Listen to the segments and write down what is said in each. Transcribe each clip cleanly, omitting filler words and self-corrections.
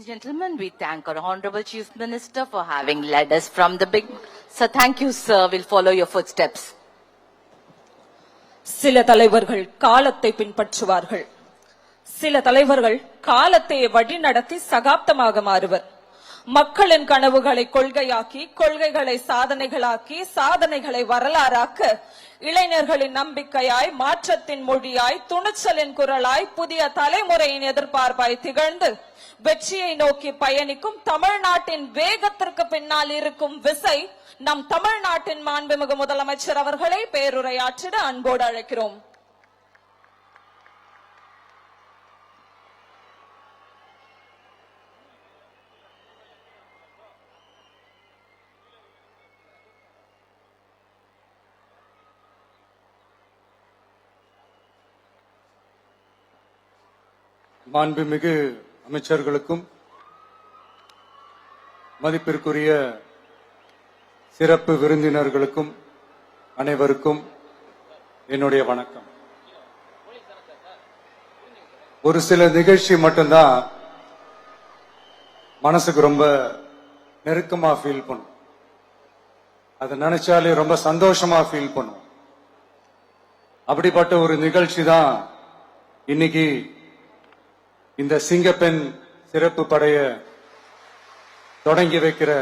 and gentlemen, we thank our Honorable Chief Minister for having led us from the big. Sir, thank you, sir. We'll follow your footsteps. சில தலைவர்கள் காலத்தை பின்பற்றுவார்கள், சில தலைவர்கள் காலத்தை வழிநடத்தி சகாப்தமாக மாறுவர். மக்களின் கனவுகளை கொள்கையாக்கி, கொள்கைகளை சாதனைகளாக்கி, சாதனைகளை வரலாறாக்க, இளைஞர்களின் நம்பிக்கையாய், மாற்றத்தின் மொழியாய், துணிச்சலின் குரலாய், புதிய தலைமுறையின் எதிர்பார்ப்பாய் திகழ்ந்து வெற்றியை நோக்கி பயணிக்கும் தமிழ்நாட்டின் வேகத்திற்கு பின்னால் இருக்கும் விசை நம் தமிழ்நாட்டின் மாண்புமிகு முதலமைச்சர் அவர்களை பேருரையாற்றிட அன்போடு அழைக்கிறோம். மாண்புமிகு அமைச்சர்களுக்கும் மதிப்பிற்குரிய சிறப்பு விருந்தினர்களுக்கும் அனைவருக்கும் என்னுடைய வணக்கம். ஒரு சில நிகழ்ச்சி மட்டும்தான் மனசுக்கு ரொம்ப நெருக்கமா ஃபீல் பண்ணும், அதை நினைச்சாலே ரொம்ப சந்தோஷமா ஃபீல் பண்ணும். அப்படிப்பட்ட ஒரு நிகழ்ச்சி தான் இன்னைக்கு இந்த சிங்கப்பெண் சிறப்பு படைய தொடங்கி வைக்கிற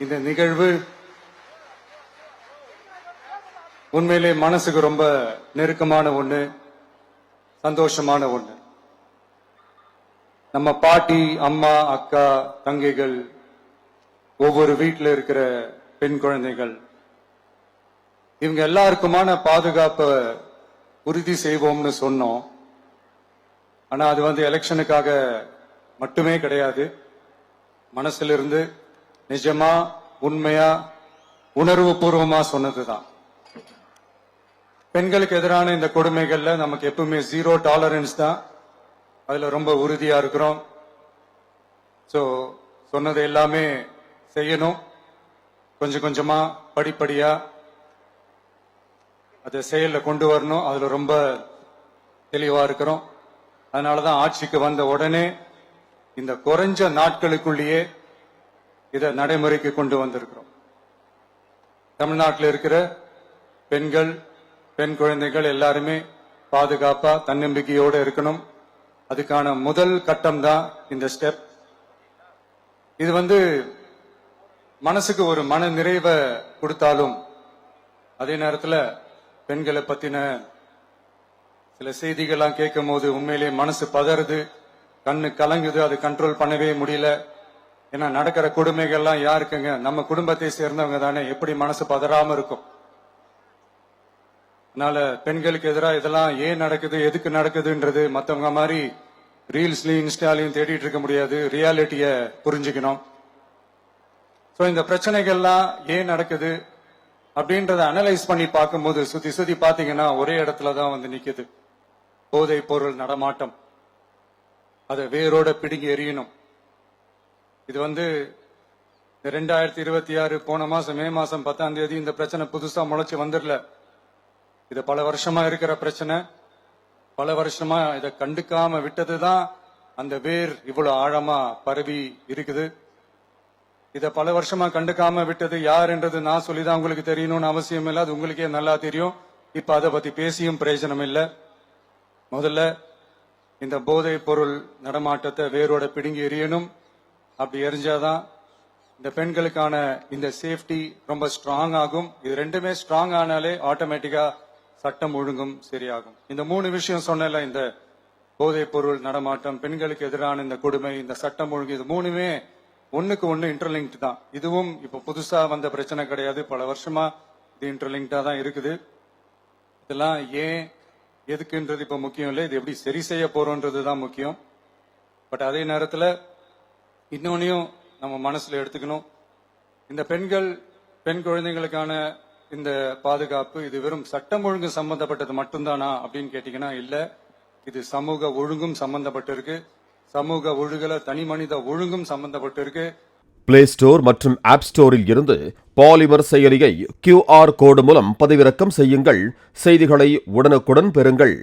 இந்த நிகழ்வு. உண்மையிலே மனசுக்கு ரொம்ப நெருக்கமான ஒண்ணு, சந்தோஷமான ஒண்ணு. நம்ம பாட்டி, அம்மா, அக்கா, தங்கைகள், ஒவ்வொரு வீட்டில் இருக்கிற பெண் குழந்தைகள், இவங்க எல்லாருக்குமான பாதுகாப்பை உறுதி செய்வோம்னு சொன்னோம். ஆனா அது எலெக்ஷனுக்காக மட்டுமே கிடையாது, மனசுல இருந்து நிஜமா உண்மையா உணர்வு பூர்வமா சொன்னதுதான். பெண்களுக்கு எதிரான இந்த கொடுமைகள்ல நமக்கு எப்பவுமே 0 டாலரன்ஸ் தான், அதுல ரொம்ப உறுதியா இருக்கிறோம். சோ சொன்னது எல்லாமே செய்யணும், கொஞ்சம் கொஞ்சமா படிப்படியா அதை செயல்ல கொண்டு வரணும், அதுல ரொம்ப தெளிவா இருக்கிறோம். அதனாலதான் ஆட்சிக்கு வந்த உடனே இந்த குறைஞ்ச நாட்களுக்குள்ளேயே இதை நடைமுறைக்கு கொண்டு வந்திருக்கிறோம். தமிழ்நாட்டில் இருக்கிற பெண்கள், பெண் குழந்தைகள் எல்லாருமே பாதுகாப்பா தன்னம்பிக்கையோடு இருக்கணும். அதுக்கான முதல் கட்டம் தான் இந்த ஸ்டெப். இது மனசுக்கு ஒரு மன நிறைவை கொடுத்தாலும் அதே நேரத்தில் பெண்களை பத்தின சில செய்திகள்லாம் கேட்கும் போது உண்மையிலேயே மனசு பதறுது, கண்ணு கலங்குது, அது கண்ட்ரோல் பண்ணவே முடியல. ஏன்னா நடக்கிற கொடுமைகள்லாம் யாருக்குங்க, நம்ம குடும்பத்தை சேர்ந்தவங்க தானே, எப்படி மனசு பதறாம இருக்கும்? அதனால பெண்களுக்கு எதிராக இதெல்லாம் ஏன் நடக்குது, எதுக்கு நடக்குதுன்றது மற்றவங்க மாதிரி ரீல்ஸ்லயும் இன்ஸ்டாலையும் தேடிட்டு இருக்க முடியாது, ரியாலிட்டிய புரிஞ்சுக்கணும். சோ இந்த பிரச்சனைகள்லாம் ஏன் நடக்குது அப்படின்றத அனலைஸ் பண்ணி பார்க்கும்போது சுத்தி சுத்தி பாத்தீங்கன்னா ஒரே இடத்துலதான் நிக்குது. போதை பொருள் நடமாட்டம், அதை வேரோட பிடுங்கி எறியணும். இது 2026 போன மாசம் மே மாசம் 10ஆம் தேதி இந்த பிரச்சனை புதுசா முளைச்சு வந்துடல. இது பல வருஷமா இருக்கிற பிரச்சனை. பல வருஷமா இதை கண்டுக்காம விட்டதுதான் அந்த வேர் இவ்வளவு ஆழமா பரவி இருக்குது. இத பல வருஷமா கண்டுக்காம விட்டது யார் என்றது நான் சொல்லிதான் உங்களுக்கு தெரியணும்னு அவசியம் இல்லை, அது உங்களுக்கே நல்லா தெரியும். இப்ப அதை பத்தி பேசியும் பிரயோஜனம் இல்லை. முதல்ல இந்த போதை பொருள் நடமாட்டத்தை வேரோட பிடுங்கி எறியணும். அப்படி எரிஞ்சாதான் இந்த பெண்களுக்கான இந்த சேஃப்டி ரொம்ப ஸ்ட்ராங் ஆகும். இது ரெண்டுமே ஸ்ட்ராங் ஆனாலே ஆட்டோமேட்டிக்கா சட்டம் ஒழுங்கும் சரியாகும். இந்த 3 விஷயம் சொன்னல, இந்த போதை பொருள் நடமாட்டம், பெண்களுக்கு எதிரான இந்த கொடுமை, இந்த சட்டம் ஒழுங்கு, இது 3மே ஒண்ணுக்கு ஒண்ணு இன்டர்லிங்க்ட் தான். இதுவும் இப்ப புதுசா வந்த பிரச்சனை கிடையாது, பல வருஷமா இது இன்டர்லிங்க்டா தான் இருக்குது. இதெல்லாம் ஏன் எதுக்குன்றது இப்ப முக்கியம் இல்லை, இது எப்படி சரி செய்ய போறோம்ன்றதுதான் முக்கியம். பட் அதே நேரத்தில் இன்னொன்னையும் நம்ம மனசுல எடுத்துக்கணும். இந்த பெண் குழந்தைகளுக்கான இந்த பாதுகாப்பு இது வெறும் சட்டம் ஒழுங்கு சம்பந்தப்பட்டது மட்டும்தானா அப்படின்னு கேட்டீங்கன்னா இல்ல, இது சமூக ஒழுங்கும் சம்பந்தப்பட்டிருக்கு, சமூக ஒழுகல தனி மனித ஒழுங்கும் சம்பந்தப்பட்டிருக்கு. பிளே ஸ்டோர் மற்றும் ஆப் ஸ்டோரில் இருந்து பாலிமர் செயலியை QR கோடு மூலம் பதிவிறக்கம் செய்யுங்கள். செய்திகளை உடனுக்குடன் பெறுங்கள்.